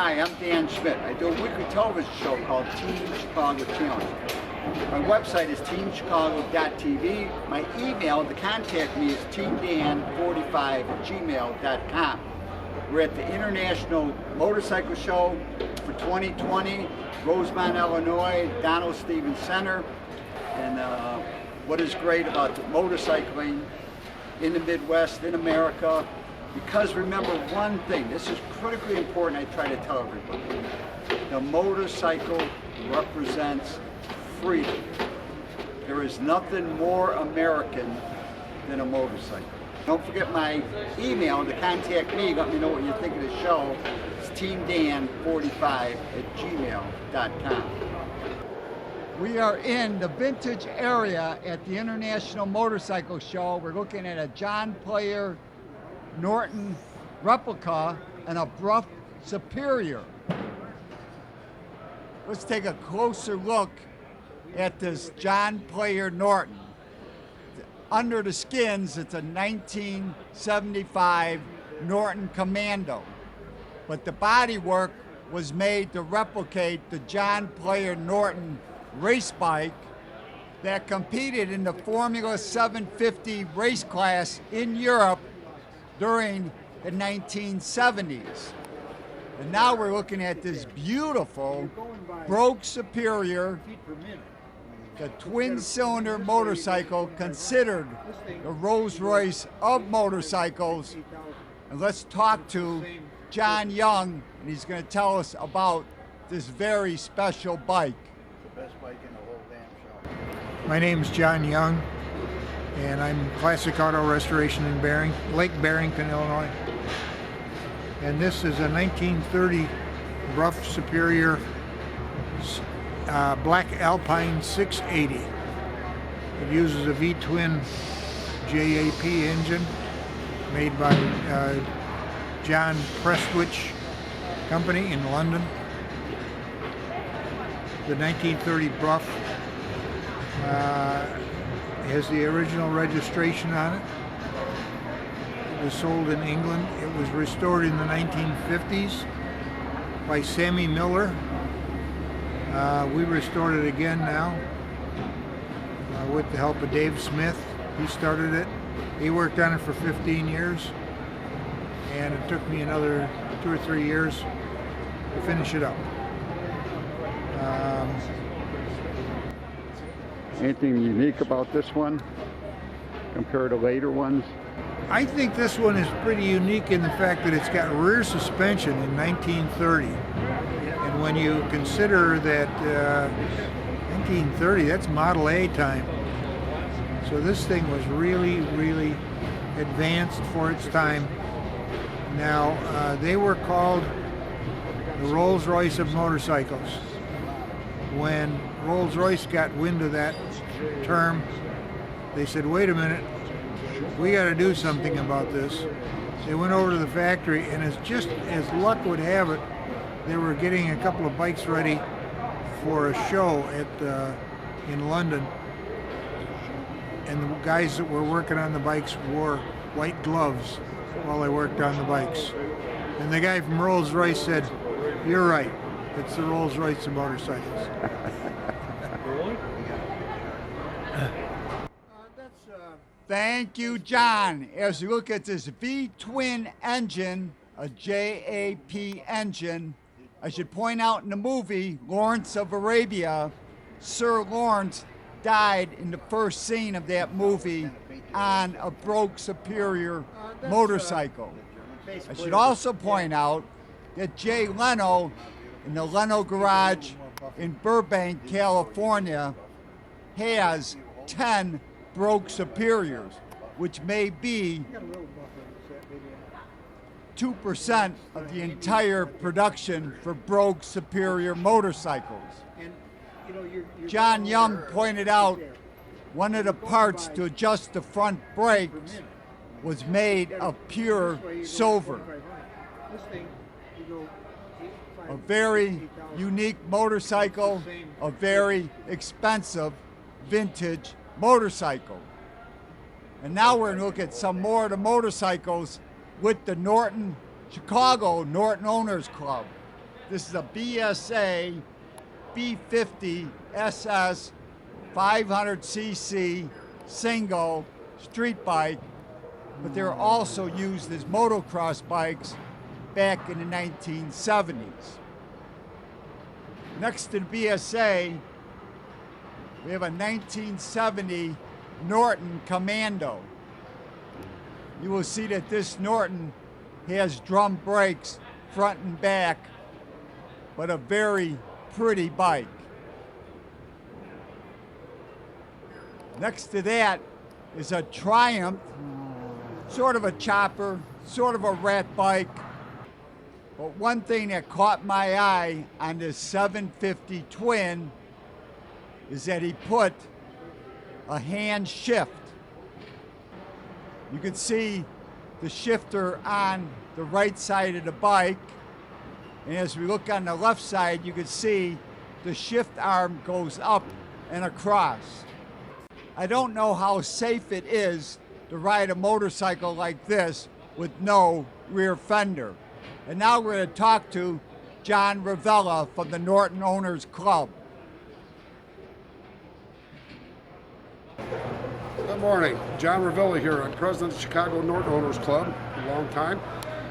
Hi, I'm Dan Schmitt. I do a weekly television show called Team Chicago Challenge. My website is teamchicago.tv. My email to contact me is teamdan45@gmail.com. We're at the International Motorcycle Show for 2020, Rosemont, Illinois, Donald Stevens Center. And what is great about motorcycling in the Midwest, in America, because remember one thing, this is critically important, I try to tell everybody. The motorcycle represents freedom. There is nothing more American than a motorcycle. Don't forget my email to contact me, let me know what you think of the show. It's teamdan45@gmail.com. We are in the vintage area at the International Motorcycle Show. We're looking at a John Player Norton replica and a Bruff Superior. Let's take a closer look at this John Player Norton. Under the skins, it's a 1975 Norton Commando, but the bodywork was made to replicate the John Player Norton race bike that competed in the Formula 750 race class in Europe during the 1970s. And now we're looking at this beautiful Brogue Superior, the twin-cylinder motorcycle considered the Rolls-Royce of motorcycles. And let's talk to John Young, and he's going to tell us about this very special bike. The best bike in the whole damn shop. My name's Jon Young, and I'm Classic Auto Restoration in Lake Barrington, Illinois. And this is a 1930 Bruff Superior Black Alpine 680. It uses a V-twin JAP engine made by John Prestwich Company in London. The 1930 Bruff has the original registration on it. It was sold in England. It was restored in the 1950s by Sammy Miller. We restored it again now with the help of Dave Smith. He started it. He worked on it for 15 years, and it took me another 2 or 3 years to finish it up. Anything unique about this one compared to later ones? I think this one is pretty unique in the fact that it's got rear suspension in 1930. And when you consider that 1930, that's Model A time. So this thing was really, really advanced for its time. Now, they were called the Rolls-Royce of motorcycles. When Rolls-Royce got wind of that term, they said, wait a minute, we got to do something about this. They went over to the factory, and just as luck would have it, they were getting a couple of bikes ready for a show in London. And the guys that were working on the bikes wore white gloves while they worked on the bikes. And the guy from Rolls-Royce said, you're right, it's the Rolls-Royce of motorcycles. Thank you, John. As we look at this V-twin engine, a JAP engine, I should point out in the movie Lawrence of Arabia, Sir Lawrence died in the first scene of that movie on a Brogue Superior motorcycle. I should also point out that Jay Leno in the Leno Garage in Burbank, California, has 10 Brogue Superiors, which may be 2% of the entire production for Brogue Superior motorcycles. John Young pointed out one of the parts to adjust the front brakes was made of pure silver. A very unique motorcycle, a very expensive vintage motorcycle. And now we're going to look at some more of the motorcycles with the Chicago Norton Owners Club. This is a BSA B50 SS 500cc single street bike, but they're also used as motocross bikes back in the 1970s. Next to the BSA, we have a 1970 Norton Commando. You will see that this Norton has drum brakes front and back, but a very pretty bike. Next to that is a Triumph, sort of a chopper, sort of a rat bike. But one thing that caught my eye on this 750 Twin is that he put a hand shift. You can see the shifter on the right side of the bike. And as we look on the left side, you can see the shift arm goes up and across. I don't know how safe it is to ride a motorcycle like this with no rear fender. And now we're going to talk to Jon Revilla from the Norton Owners Club. Good morning. Jon Revilla here. I'm president of the Chicago Norton Owners Club, a long time.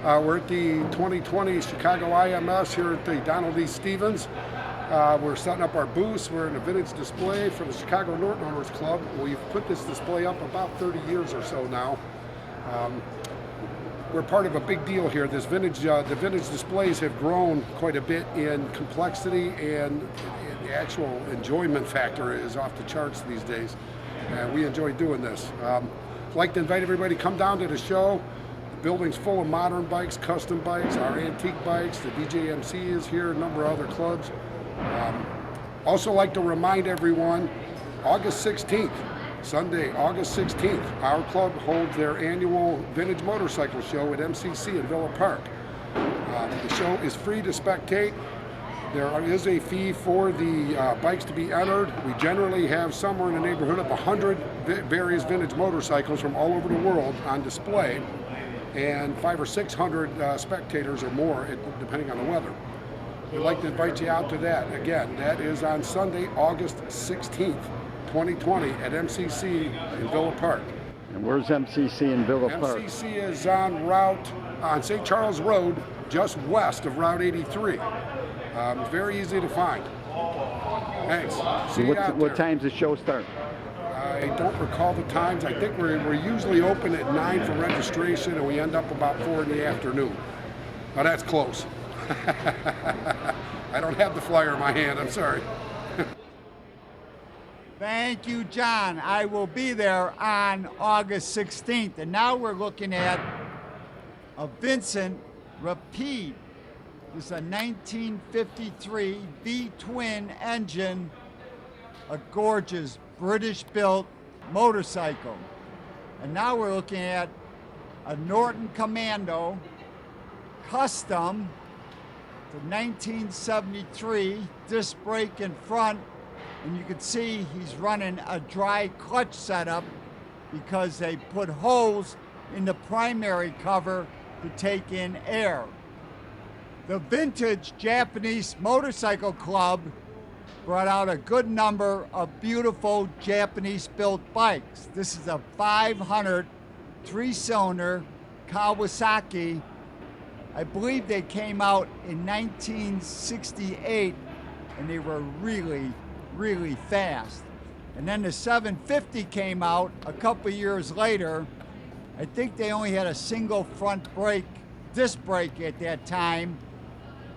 We're at the 2020 Chicago IMS here at the Donald E. Stevens. We're setting up our booths. We're in a vintage display for the Chicago Norton Owners Club. We've put this display up about 30 years or so now. We're part of a big deal here. This vintage, the vintage displays have grown quite a bit in complexity, and the actual enjoyment factor is off the charts these days. And we enjoy doing this. I'd like to invite everybody to come down to the show. The building's full of modern bikes, custom bikes, our antique bikes. The DJMC is here, a number of other clubs. Also like to remind everyone, August 16th, Sunday, August 16th, our club holds their annual vintage motorcycle show at MCC in Villa Park. The show is free to spectate. There is a fee for the bikes to be entered. We generally have somewhere in the neighborhood of 100 various vintage motorcycles from all over the world on display, and 500 or 600 spectators or more, depending on the weather. We'd like to invite you out to that. Again, that is on Sunday, August 16th, 2020 at MCC in Villa Park. And where's MCC in Villa Park? MCC is on St. Charles Road, just west of Route 83. Very easy to find. Thanks. See you out What there. time's the show start? I don't recall the times. I think we're usually open at 9 for registration, and we end up about 4 in the afternoon. Now that's close. I don't have the flyer in my hand, I'm sorry. Thank you, John. I will be there on August 16th. And now we're looking at a Vincent Rapide. This is a 1953 V-twin engine, a gorgeous British-built motorcycle. And now we're looking at a Norton Commando custom, the 1973 disc brake in front, and you can see he's running a dry clutch setup because they put holes in the primary cover to take in air. The Vintage Japanese Motorcycle Club brought out a good number of beautiful Japanese-built bikes. This is a 500 three-cylinder Kawasaki. I believe they came out in 1968, and they were really, really fast. And then the 750 came out a couple years later. I think they only had a single front brake, disc brake at that time,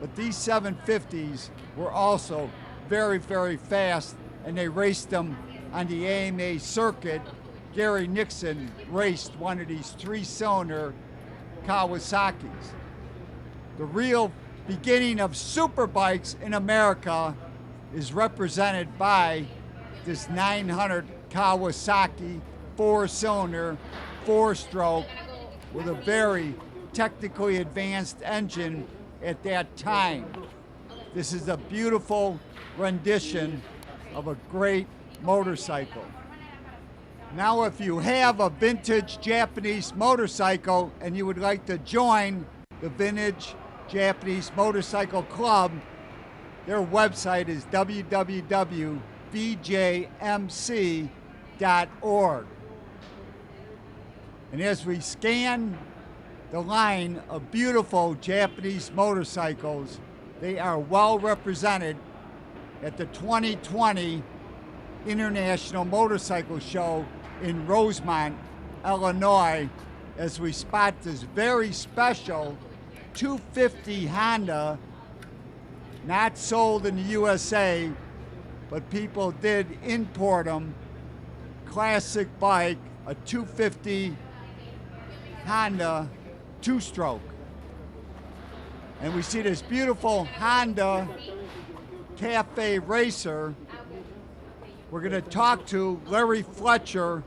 but these 750s were also very, very fast, and they raced them on the AMA circuit. Gary Nixon raced one of these three-cylinder Kawasaki's. The real beginning of super bikes in America is represented by this 900 Kawasaki four-cylinder, four-stroke with a very technically advanced engine at that time. This is a beautiful rendition of a great motorcycle. Now, if you have a vintage Japanese motorcycle and you would like to join the Vintage Japanese Motorcycle Club. Their website is www.bjmc.org. And as we scan the line of beautiful Japanese motorcycles, they are well represented at the 2020 International Motorcycle Show in Rosemont, Illinois, as we spot this very special 250 Honda, not sold in the USA, but people did import them. Classic bike, a 250 Honda two-stroke. And we see this beautiful Honda Cafe Racer. We're going to talk to Larry Fletcher,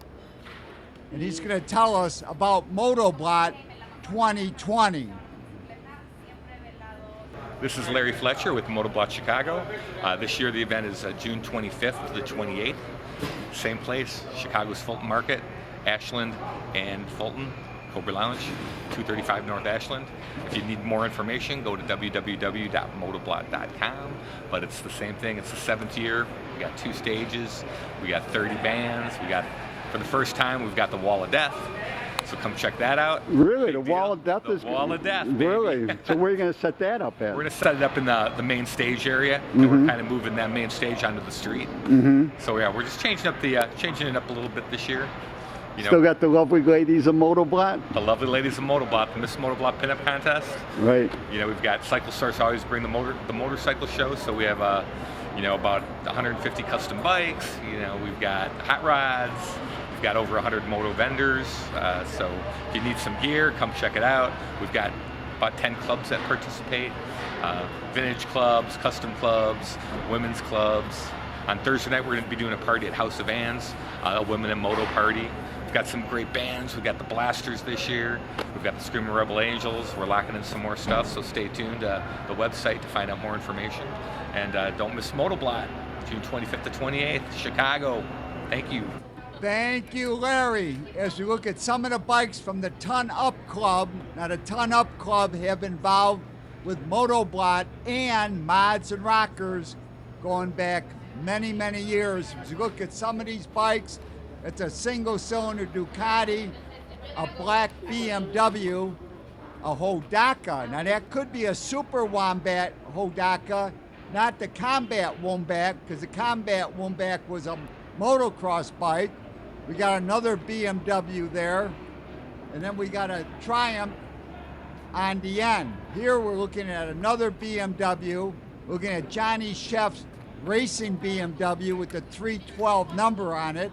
and he's going to tell us about Motoblot 2020. This is Larry Fletcher with Motoblot Chicago. This year the event is June 25th to the 28th. Same place, Chicago's Fulton Market, Ashland and Fulton, Cobra Lounge, 235 North Ashland. If you need more information, go to www.motoblot.com. But it's the same thing, it's the 7th year. We got 2 stages, we got 30 bands, we got, for the first time, we've got the Wall of Death. So come check that out. Really? The Wall of Death is... The Wall of Death, baby. Really? So where are you going to set that up at? We're going to set it up in the main stage area, and we're kind of moving that main stage onto the street. So yeah, we're just changing it up a little bit this year. You know, Still got the lovely ladies of Motoblot? the lovely ladies of Motoblot, the Miss Motoblot Pinup Contest. Right. You know, we've got Cycle Source always bring the motorcycle show, so we have you know, about 150 custom bikes. You know, we've got hot rods. We've got over 100 moto vendors. So if you need some gear, come check it out. We've got about 10 clubs that participate. Vintage clubs, custom clubs, women's clubs. On Thursday night, we're going to be doing a party at House of Vans, a women in moto party. We've got some great bands. We've got the Blasters this year. We've got the Screaming Rebel Angels. We're locking in some more stuff, so stay tuned to the website to find out more information. And don't miss Motoblot, June 25th to 28th, Chicago. Thank you. Thank you, Larry. As we look at some of the bikes from the Ton Up Club, now the Ton Up Club have been involved with Motoblot and Mods and Rockers going back many, many years. As you look at some of these bikes, it's a single-cylinder Ducati, a black BMW, a Hodaka. Now that could be a Super Wombat Hodaka, not the Combat Wombat, because the Combat Wombat was a motocross bike. We got another BMW there, and then we got a Triumph on the end. Here we're looking at another BMW, looking at Johnny Chef's racing BMW with the 312 number on it.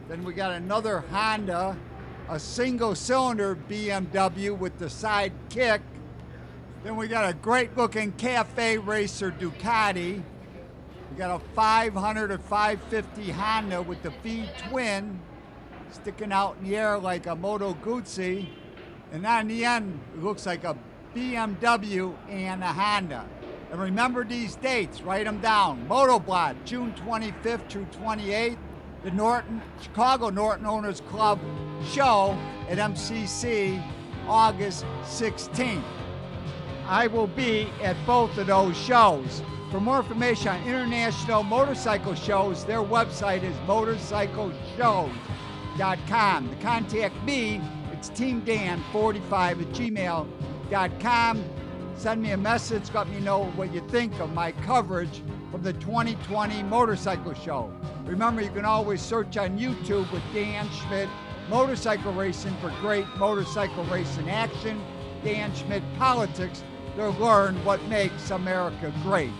Then we got another Honda, a single-cylinder BMW with the side kick. Then we got a great-looking Cafe Racer Ducati. We got a 500 or 550 Honda with the V-twin sticking out in the air like a Moto Guzzi. And on the end, it looks like a BMW and a Honda. And remember these dates, write them down. Motoblot, June 25th through 28th. The Chicago Norton Owners Club show at MCC, August 16th. I will be at both of those shows. For more information on international motorcycle shows, their website is motorcycleshows.com. To contact me, it's teamdan45@gmail.com. Send me a message, let me know what you think of my coverage from the 2020 motorcycle show. Remember, you can always search on YouTube with Dan Schmitt Motorcycle Racing for great motorcycle racing action, Dan Schmitt Politics, to learn what makes America great.